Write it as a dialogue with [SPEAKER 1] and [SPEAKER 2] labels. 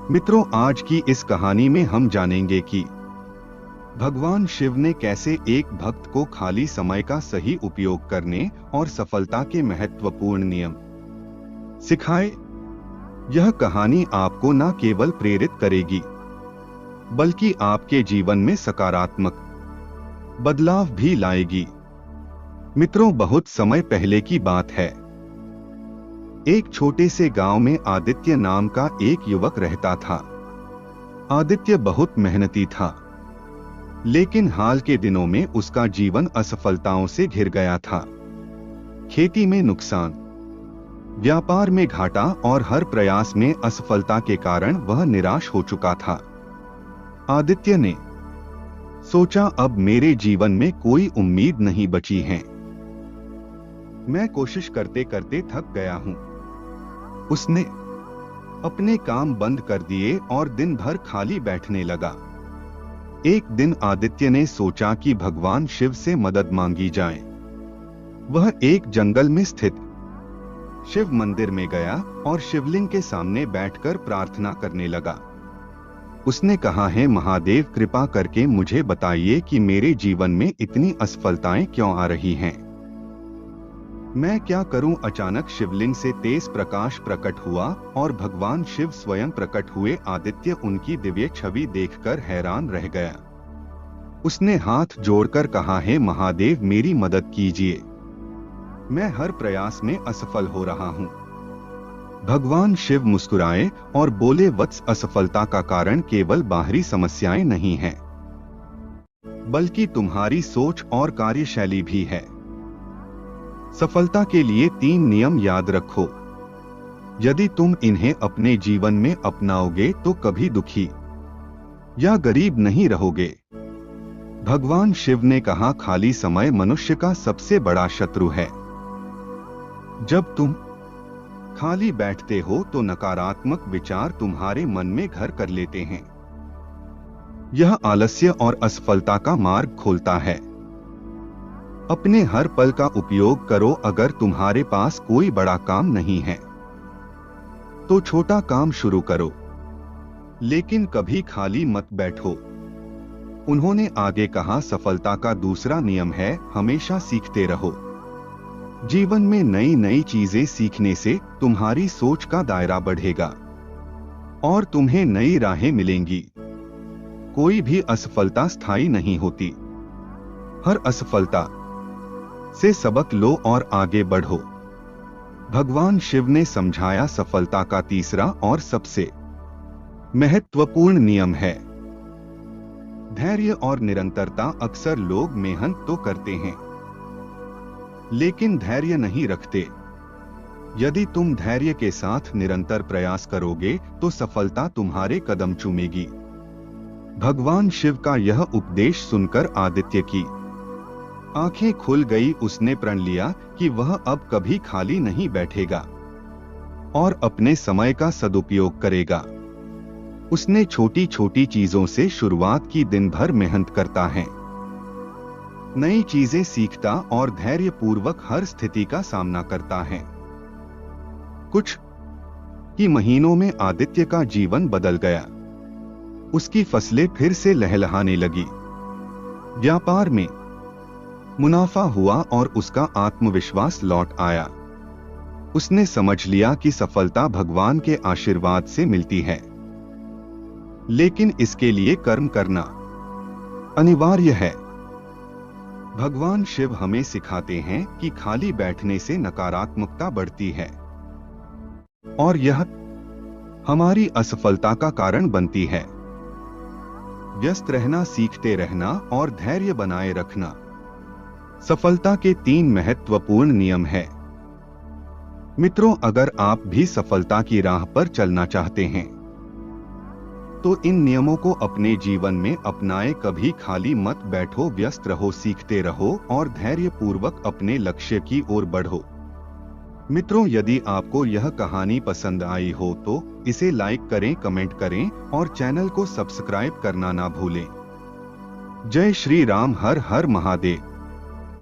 [SPEAKER 1] मित्रों, आज की इस कहानी में हम जानेंगे कि भगवान शिव ने कैसे एक भक्त को खाली समय का सही उपयोग करने और सफलता के महत्वपूर्ण नियम सिखाए। यह कहानी आपको न केवल प्रेरित करेगी बल्कि आपके जीवन में सकारात्मक बदलाव भी लाएगी। मित्रों, बहुत समय पहले की बात है। एक छोटे से गांव में आदित्य नाम का एक युवक रहता था। आदित्य बहुत मेहनती था, लेकिन हाल के दिनों में उसका जीवन असफलताओं से घिर गया था। खेती में नुकसान, व्यापार में घाटा और हर प्रयास में असफलता के कारण वह निराश हो चुका था। आदित्य ने सोचा, अब मेरे जीवन में कोई उम्मीद नहीं बची है। मैं कोशिश करते करते थक गया हूं। उसने अपने काम बंद कर दिए और दिन भर खाली बैठने लगा। एक दिन आदित्य ने सोचा कि भगवान शिव से मदद मांगी जाए। वह एक जंगल में स्थित शिव मंदिर में गया और शिवलिंग के सामने बैठकर प्रार्थना करने लगा। उसने कहा, है महादेव, कृपा करके मुझे बताइए कि मेरे जीवन में इतनी असफलताएं क्यों आ रही हैं। मैं क्या करूं? अचानक शिवलिंग से तेज प्रकाश प्रकट हुआ और भगवान शिव स्वयं प्रकट हुए। आदित्य उनकी दिव्य छवि देखकर हैरान रह गया। उसने हाथ जोड़कर कहा, है महादेव, मेरी मदद कीजिए। मैं हर प्रयास में असफल हो रहा हूं। भगवान शिव मुस्कुराए और बोले, वत्स, असफलता का कारण केवल बाहरी समस्याएं नहीं हैं, बल्कि तुम्हारी सोच और कार्यशैली भी है। सफलता के लिए 3 नियम याद रखो। यदि तुम इन्हें अपने जीवन में अपनाओगे तो कभी दुखी या गरीब नहीं रहोगे। भगवान शिव ने कहा, खाली समय मनुष्य का सबसे बड़ा शत्रु है। जब तुम खाली बैठते हो तो नकारात्मक विचार तुम्हारे मन में घर कर लेते हैं। यह आलस्य और असफलता का मार्ग खोलता है। अपने हर पल का उपयोग करो। अगर तुम्हारे पास कोई बड़ा काम नहीं है तो छोटा काम शुरू करो, लेकिन कभी खाली मत बैठो। उन्होंने आगे कहा, सफलता का दूसरा नियम है, हमेशा सीखते रहो। जीवन में नई नई चीजें सीखने से तुम्हारी सोच का दायरा बढ़ेगा और तुम्हें नई राहें मिलेंगी। कोई भी असफलता स्थायी नहीं होती। हर असफलता से सबक लो और आगे बढ़ो। भगवान शिव ने समझाया, सफलता का तीसरा और सबसे महत्वपूर्ण नियम है धैर्य और निरंतरता। अक्सर लोग मेहनत तो करते हैं लेकिन धैर्य नहीं रखते। यदि तुम धैर्य के साथ निरंतर प्रयास करोगे तो सफलता तुम्हारे कदम चूमेगी। भगवान शिव का यह उपदेश सुनकर आदित्य की आंखें खुल गई। उसने प्रण लिया कि वह अब कभी खाली नहीं बैठेगा और अपने समय का सदुपयोग करेगा। उसने छोटी छोटी चीजों से शुरुआत की। दिन भर मेहनत करता है, नई चीजें सीखता और धैर्यपूर्वक हर स्थिति का सामना करता है। कुछ ही महीनों में आदित्य का जीवन बदल गया। उसकी फसलें फिर से लहलहाने लगी। व्यापार में मुनाफा हुआ और उसका आत्मविश्वास लौट आया। उसने समझ लिया कि सफलता भगवान के आशीर्वाद से मिलती है, लेकिन इसके लिए कर्म करना अनिवार्य है। भगवान शिव हमें सिखाते हैं कि खाली बैठने से नकारात्मकता बढ़ती है और यह हमारी असफलता का कारण बनती है। व्यस्त रहना, सीखते रहना और धैर्य बनाए रखना सफलता के 3 महत्वपूर्ण नियम हैं। मित्रों, अगर आप भी सफलता की राह पर चलना चाहते हैं तो इन नियमों को अपने जीवन में अपनाएं। कभी खाली मत बैठो, व्यस्त रहो, सीखते रहो और धैर्यपूर्वक अपने लक्ष्य की ओर बढ़ो। मित्रों, यदि आपको यह कहानी पसंद आई हो तो इसे लाइक करें, कमेंट करें और चैनल को सब्सक्राइब करना ना भूलें। जय श्री राम। हर हर महादेव।